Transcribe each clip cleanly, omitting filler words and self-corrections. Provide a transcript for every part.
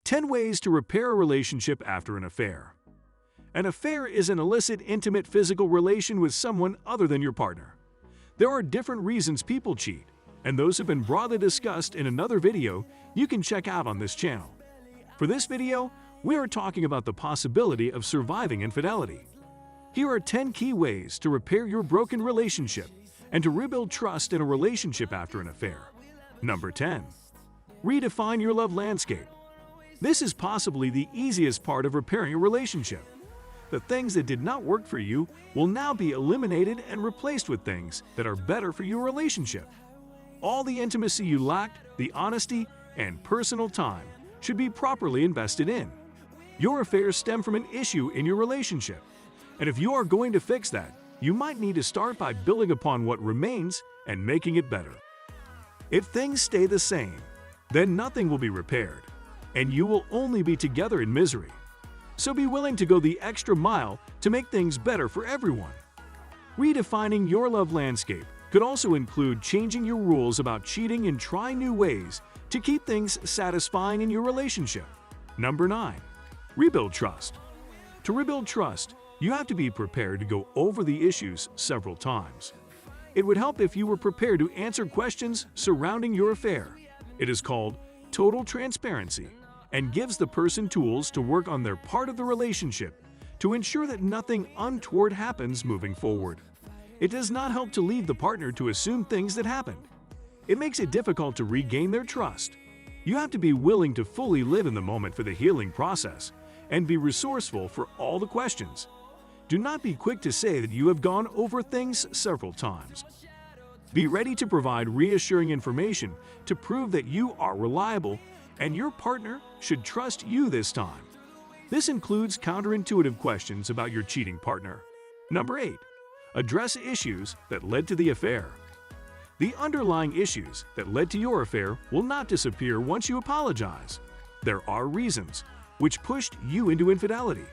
10 ways to repair a relationship after an affair. An affair is an illicit, intimate physical relation with someone other than your partner. There are different reasons people cheat, and those have been broadly discussed in another video you can check out on this channel. For this video, we are talking about the possibility of surviving infidelity. Here are 10 key ways to repair your broken relationship and to rebuild trust in a relationship after an affair. Number 10. Redefine your love landscape. This is possibly the easiest part of repairing a relationship. The things that did not work for you will now be eliminated and replaced with things that are better for your relationship. All the intimacy you lacked, the honesty, and personal time should be properly invested in. Your affairs stem from an issue in your relationship, and if you are going to fix that, you might need to start by building upon what remains and making it better. If things stay the same, then nothing will be repaired, and you will only be together in misery. So be willing to go the extra mile to make things better for everyone. Redefining your love landscape could also include changing your rules about cheating and trying new ways to keep things satisfying in your relationship. Number 9. Rebuild trust. To rebuild trust, you have to be prepared to go over the issues several times. It would help if you were prepared to answer questions surrounding your affair. It is called total transparency and gives the person tools to work on their part of the relationship to ensure that nothing untoward happens moving forward. It does not help to leave the partner to assume things that happened. It makes it difficult to regain their trust. You have to be willing to fully live in the moment for the healing process and be resourceful for all the questions. Do not be quick to say that you have gone over things several times. Be ready to provide reassuring information to prove that you are reliable and your partner should trust you this time. This includes counterintuitive questions about your cheating partner. Number 8. Address issues that led to the affair. The underlying issues that led to your affair will not disappear once you apologize. There are reasons which pushed you into infidelity.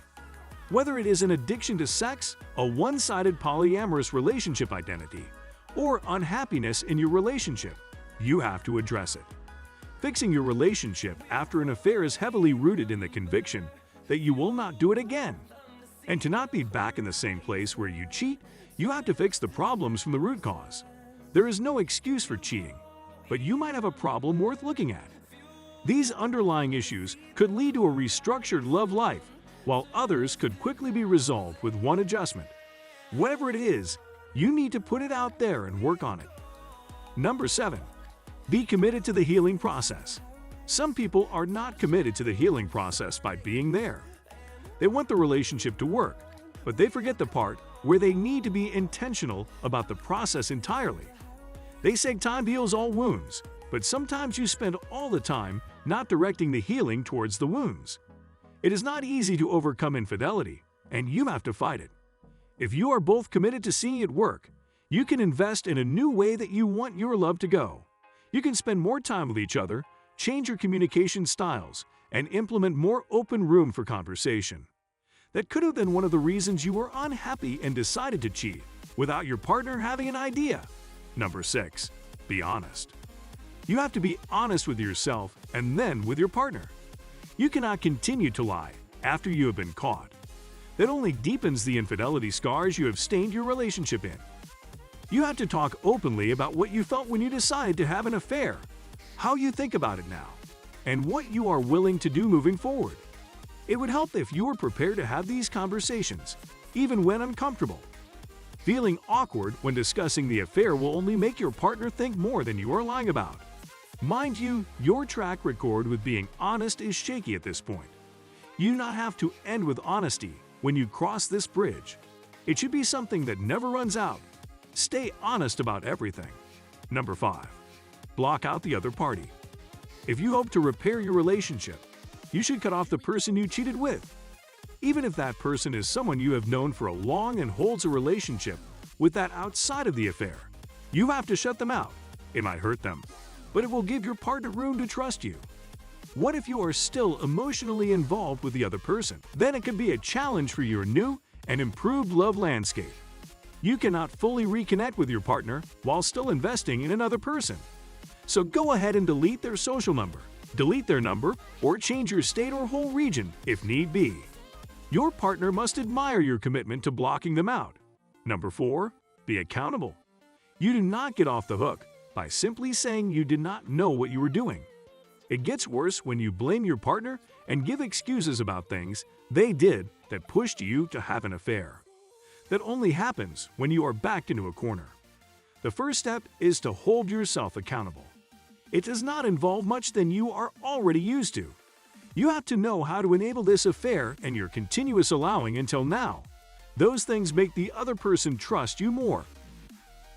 Whether it is an addiction to sex, a one-sided polyamorous relationship identity, or unhappiness in your relationship, you have to address it. Fixing your relationship after an affair is heavily rooted in the conviction that you will not do it again. And to not be back in the same place where you cheat, you have to fix the problems from the root cause. There is no excuse for cheating, but you might have a problem worth looking at. These underlying issues could lead to a restructured love life, while others could quickly be resolved with one adjustment. Whatever it is, you need to put it out there and work on it. Number 7. Be committed to the healing process. Some people are not committed to the healing process by being there. They want the relationship to work, but they forget the part where they need to be intentional about the process entirely. They say time heals all wounds, but sometimes you spend all the time not directing the healing towards the wounds. It is not easy to overcome infidelity, and you have to fight it. If you are both committed to seeing it work, you can invest in a new way that you want your love to go. You can spend more time with each other, change your communication styles, and implement more open room for conversation. That could have been one of the reasons you were unhappy and decided to cheat, without your partner having an idea. Number 6. Be honest. You have to be honest with yourself and then with your partner. You cannot continue to lie after you have been caught. That only deepens the infidelity scars you have stained your relationship in. You have to talk openly about what you felt when you decided to have an affair, how you think about it now, and what you are willing to do moving forward. It would help if you were prepared to have these conversations, even when uncomfortable. Feeling awkward when discussing the affair will only make your partner think more than you are lying about. Mind you, your track record with being honest is shaky at this point. You do not have to end with honesty when you cross this bridge. It should be something that never runs out. Stay honest about everything. Number 5. Block out the other party. If you hope to repair your relationship, you should cut off the person you cheated with. Even if that person is someone you have known for a long and holds a relationship with that outside of the affair, you have to shut them out. It might hurt them, but it will give your partner room to trust you. What if you are still emotionally involved with the other person? Then it could be a challenge for your new and improved love landscape. You cannot fully reconnect with your partner while still investing in another person. So go ahead and delete their social number, delete their number, or change your state or whole region if need be. Your partner must admire your commitment to blocking them out. Number 4. Be accountable. You do not get off the hook by simply saying you did not know what you were doing. It gets worse when you blame your partner and give excuses about things they did that pushed you to have an affair. That only happens when you are backed into a corner. The first step is to hold yourself accountable. It does not involve much than you are already used to. You have to know how to enable this affair and your continuous allowing until now. Those things make the other person trust you more.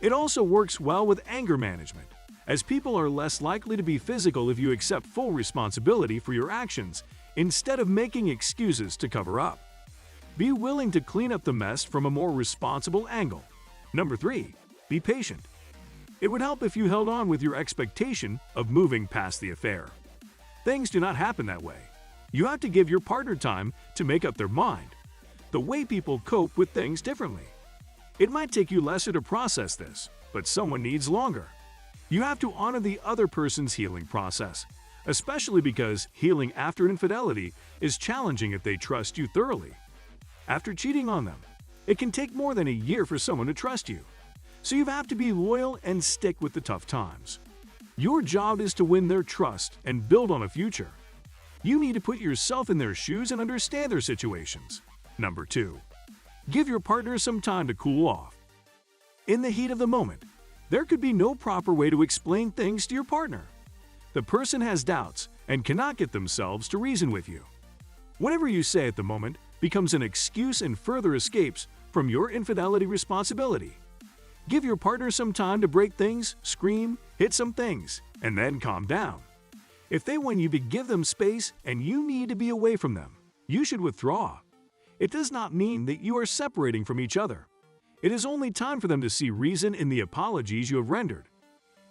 It also works well with anger management, as people are less likely to be physical if you accept full responsibility for your actions instead of making excuses to cover up. Be willing to clean up the mess from a more responsible angle. Number 3. Be patient. It would help if you held on with your expectation of moving past the affair. Things do not happen that way. You have to give your partner time to make up their mind. The way people cope with things differently. It might take you lesser to process this, but someone needs longer. You have to honor the other person's healing process, especially because healing after infidelity is challenging if they trust you thoroughly. After cheating on them, it can take more than a year for someone to trust you. So you have to be loyal and stick with the tough times. Your job is to win their trust and build on a future. You need to put yourself in their shoes and understand their situations. Number 2. Give your partner some time to cool off. In the heat of the moment, there could be no proper way to explain things to your partner. The person has doubts and cannot get themselves to reason with you. Whatever you say at the moment becomes an excuse and further escapes from your infidelity responsibility. Give your partner some time to break things, scream, hit some things, and then calm down. If they want you to give them space and you need to be away from them, you should withdraw. It does not mean that you are separating from each other. It is only time for them to see reason in the apologies you have rendered.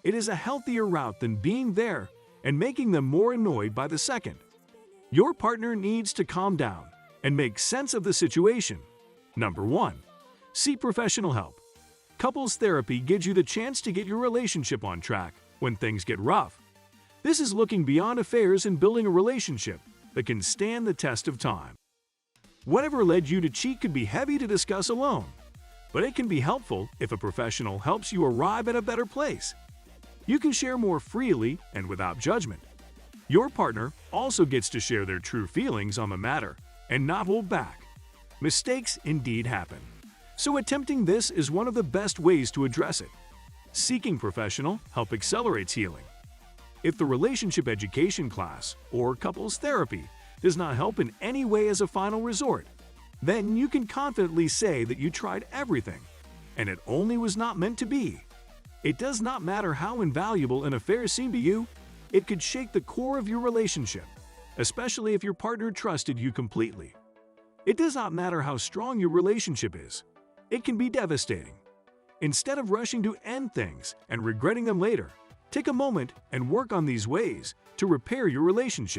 It is a healthier route than being there and making them more annoyed by the second. Your partner needs to calm down and make sense of the situation. Number 1. Seek professional help. Couples therapy gives you the chance to get your relationship on track when things get rough. This is looking beyond affairs and building a relationship that can stand the test of time. Whatever led you to cheat could be heavy to discuss alone, but it can be helpful if a professional helps you arrive at a better place. You can share more freely and without judgment. Your partner also gets to share their true feelings on the matter and not hold back. Mistakes indeed happen, so attempting this is one of the best ways to address it. Seeking professional help accelerates healing. If the relationship education class or couples therapy does not help in any way as a final resort, then you can confidently say that you tried everything, and it only was not meant to be. It does not matter how invaluable an affair seemed to you, it could shake the core of your relationship, especially if your partner trusted you completely. It does not matter how strong your relationship is, it can be devastating. Instead of rushing to end things and regretting them later, take a moment and work on these ways to repair your relationship.